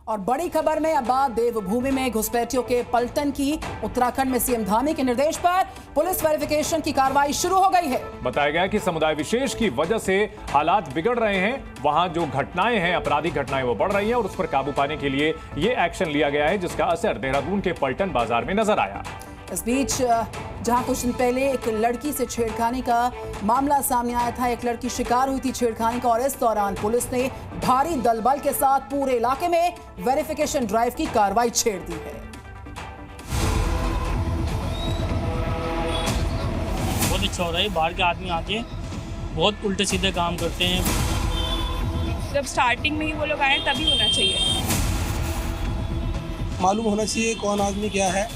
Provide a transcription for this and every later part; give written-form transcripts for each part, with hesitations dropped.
और बड़ी खबर में अब बात देवभूमि में घुसपैठियों के पलटन की। उत्तराखंड में सीएम धामी के निर्देश पर पुलिस वेरिफिकेशन की कार्रवाई शुरू हो गई है। बताया गया कि समुदाय विशेष की वजह से हालात बिगड़ रहे हैं। वहां जो घटनाएं हैं, आपराधिक घटनाएं, वो बढ़ रही हैं और उस पर काबू पाने के लिए ये एक्शन लिया गया है, जिसका असर देहरादून के पलटन बाजार में नजर आया। इस बीच जहां कुछ दिन पहले एक लड़की से छेड़खानी का मामला सामने आया था, एक लड़की शिकार हुई थी छेड़खानी का, और इस दौरान पुलिस ने भारी दलबल के साथ पूरे इलाके में वेरिफिकेशन ड्राइव की कार्रवाई छेड़ दी है। बहुत अच्छा हो रहा है। बाहर के आदमी आके बहुत उल्टे सीधे काम करते हैं। जब स्टार्टिंग में ही वो लोग आए तभी होना चाहिए। मालूम होना चाहिए कौन आदमी क्या है।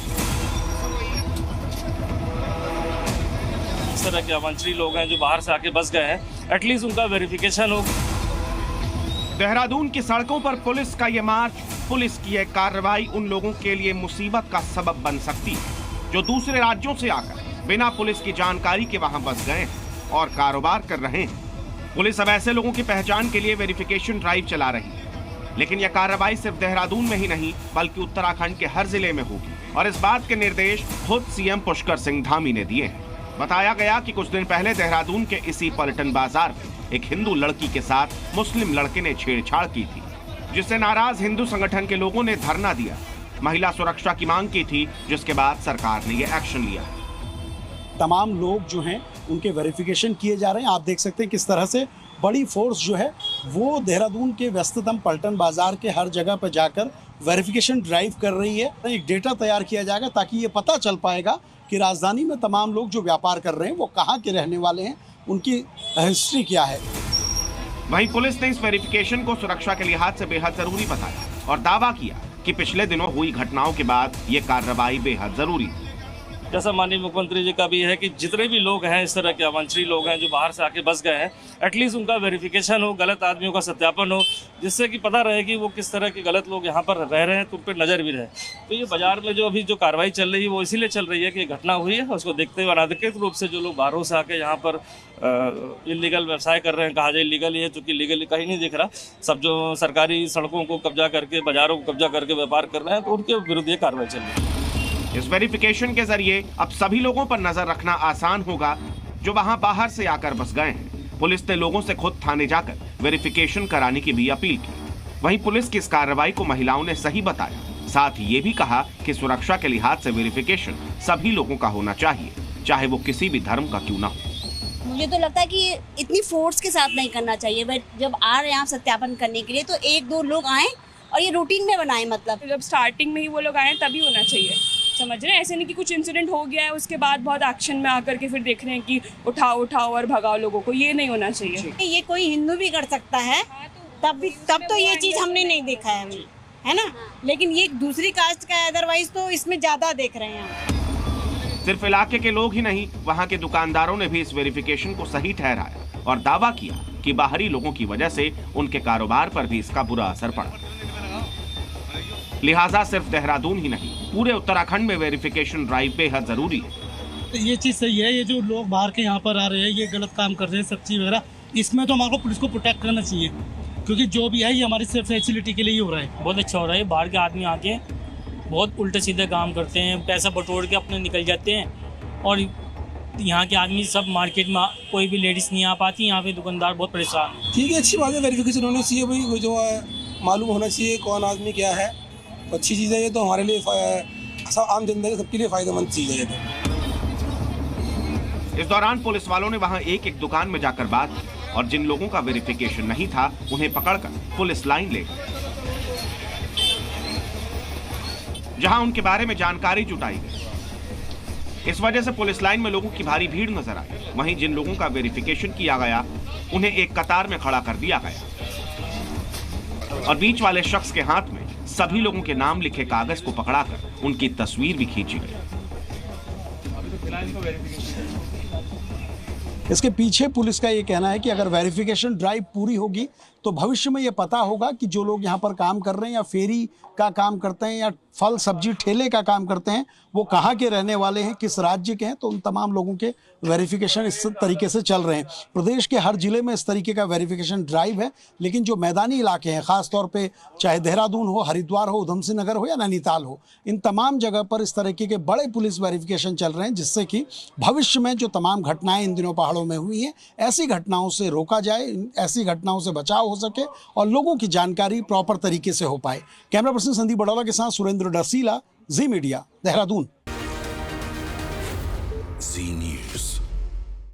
इस तरह के अवंचरी लोग हैं जो बाहर से आके बस गए हैं, एटलीस्ट उनका वेरिफिकेशन हो। देहरादून की सड़कों पर पुलिस का ये मार्च, पुलिस की यह कार्रवाई उन लोगों के लिए मुसीबत का सबब बन सकती है जो दूसरे राज्यों से आकर बिना पुलिस की जानकारी के वहां बस गए हैं और कारोबार कर रहे हैं। पुलिस अब ऐसे लोगों की पहचान के लिए वेरिफिकेशन ड्राइव चला रही है, लेकिन यह कार्रवाई सिर्फ देहरादून में ही नहीं बल्कि उत्तराखंड के हर जिले में होगी और इस बात के निर्देश खुद सीएम पुष्कर सिंह धामी ने दिए हैं। बताया गया कि कुछ दिन पहले देहरादून के इसी पलटन बाजार में एक हिंदू लड़की के साथ मुस्लिम लड़के ने छेड़छाड़ की थी, जिससे नाराज हिंदू संगठन के लोगों ने धरना दिया, महिला सुरक्षा की मांग की थी, जिसके बाद सरकार ने यह एक्शन लिया। तमाम लोग जो हैं उनके वेरिफिकेशन किए जा रहे हैं। आप देख सकते हैं किस तरह से बड़ी फोर्स जो है वो देहरादून के व्यस्ततम पलटन बाजार के हर जगह पर जाकर वेरिफिकेशन ड्राइव कर रही है। एक डेटा तैयार किया जाएगा ताकि ये पता चल पाएगा कि राजधानी में तमाम लोग जो व्यापार कर रहे हैं वो कहाँ के रहने वाले हैं, उनकी हिस्ट्री क्या है। वहीं पुलिस ने इस वेरिफिकेशन को सुरक्षा के लिहाज से बेहद जरूरी बताया और दावा किया कि पिछले दिनों हुई घटनाओं के बाद ये कार्रवाई बेहद जरूरी है। जैसा माननीय मुख्यमंत्री जी का भी है कि जितने भी लोग हैं इस तरह के अवंचरी लोग हैं जो बाहर से आके बस गए हैं, एटलीस्ट उनका वेरिफिकेशन हो, गलत आदमियों का सत्यापन हो, जिससे कि पता रहे कि वो किस तरह के गलत लोग यहाँ पर रह रहे हैं, तो उन पर नज़र भी रहे। तो ये बाजार में जो अभी जो कार्रवाई चल रही है वो इसीलिए चल रही है कि घटना हुई है, उसको देखते हुए अनाधिकृत रूप से जो लोग बाहरों से आके यहाँ पर इलीगल व्यवसाय कर रहे हैं, कहा जाए लीगल ही है, चूँकि लीगली कहीं नहीं दिख रहा, सब जो सरकारी सड़कों को कब्जा करके, बाजारों को कब्जा करके व्यापार कर रहे हैं, तो उनके विरुद्ध ये कार्रवाई चल रही है। इस वेरिफिकेशन के जरिए अब सभी लोगों पर नजर रखना आसान होगा जो वहां बाहर से आकर बस गए हैं। पुलिस ने लोगों से खुद थाने जाकर वेरिफिकेशन कराने की भी अपील की। वहीं पुलिस की इस कार्रवाई को महिलाओं ने सही बताया, साथ ही ये भी कहा कि सुरक्षा के लिहाज से वेरिफिकेशन सभी लोगों का होना चाहिए, चाहे वो किसी भी धर्म का क्यों ना हो। मुझे तो लगता है कि इतनी फोर्स के साथ नहीं करना चाहिए। बट जब आ रहे हैं आप सत्यापन करने के लिए तो एक दो लोग आए और ये रूटीन में बनाए। मतलब जब स्टार्टिंग में ही वो लोग आए तभी होना चाहिए, समझ रहे हैं। ऐसे नहीं कि कुछ इंसिडेंट हो गया है उसके बाद बहुत एक्शन में आकर के फिर देख रहे हैं कि उठाओ और भगाओ लोगों को, ये नहीं होना चाहिए। ये कोई हिंदू भी कर सकता है, तब तो ये चीज हमने नहीं देखा है ना। लेकिन ये दूसरी कास्ट का है, अदरवाइज तो इसमें ज्यादा देख रहे हैं। सिर्फ इलाके के लोग ही नहीं, वहाँ के दुकानदारों ने भी इस वेरिफिकेशन को सही ठहराया और दावा किया कि बाहरी लोगों की वजह से उनके कारोबार पर भी इसका बुरा असर पड़ा। लिहाजा सिर्फ देहरादून ही नहीं, पूरे उत्तराखंड में वेरिफिकेशन ड्राइव बेहद जरूरी है। ये चीज़ सही है। ये जो लोग बाहर के यहाँ पर आ रहे हैं, ये गलत काम कर रहे हैं, सब्जी वगैरह, इसमें तो हमारे को पुलिस को प्रोटेक्ट करना चाहिए, क्योंकि जो भी है ये हमारी सिर्फ फैसिलिटी के लिए ही हो रहा है। बहुत अच्छा हो रहा है। बाहर के आदमी आके बहुत उल्टे सीधे काम करते हैं, पैसा बटोर के अपने निकल जाते हैं और यहाँ के आदमी सब मार्केट में कोई भी लेडीज़ नहीं आ पाती, यहाँ पे दुकानदार बहुत परेशान। ठीक है, अच्छी बात है, वेरिफिकेशन होनी चाहिए भाई, वो जो है मालूम होना चाहिए कौन आदमी क्या है। अच्छी चीज़ है ये तो, हमारे लिए सब आम जनता के सबके लिए फायदेमंद चीज़ है ये तो। इस दौरान पुलिस वालों ने वहां एक एक दुकान में जाकर बात की और जिन लोगों का वेरिफिकेशन नहीं था उन्हें पकड़कर पुलिस लाइन ले गई, जहां उनके बारे में जानकारी जुटाई गई। इस वजह से पुलिस लाइन में लोगों की भारी भीड़ नजर आई। वहीं जिन लोगों का वेरिफिकेशन किया गया उन्हें एक कतार में खड़ा कर दिया गया और बीच वाले शख्स के हाथ में सभी लोगों के नाम लिखे कागज को पकड़ाकर उनकी तस्वीर भी खींची गई। इसके पीछे पुलिस का ये कहना है कि अगर वेरिफिकेशन ड्राइव पूरी होगी तो भविष्य में ये पता होगा कि जो लोग यहाँ पर काम कर रहे हैं या फेरी का काम करते हैं या फल सब्जी ठेले का काम करते हैं वो कहाँ के रहने वाले हैं, किस राज्य के हैं। तो उन तमाम लोगों के वेरिफिकेशन इस तरीके से चल रहे हैं। प्रदेश के हर जिले में इस तरीके का वेरिफिकेशन ड्राइव है, लेकिन जो मैदानी इलाके हैं खासतौर पे चाहे देहरादून हो, हरिद्वार हो, उधम सिंह नगर हो या नैनीताल हो, इन तमाम जगह पर इस तरीके के बड़े पुलिस वेरिफिकेशन चल रहे हैं, जिससे कि भविष्य में जो तमाम घटनाएं इन दिनों पहाड़ों में हुई हैं ऐसी घटनाओं से रोका जाए, ऐसी घटनाओं से बचाव हो सके और लोगों की जानकारी प्रॉपर तरीके से हो पाए। कैमरा पर्सन संदीप बड़ौला के साथ सुरेंद्र डसीला, जी मीडिया, देहरादून। जी न्यूज़।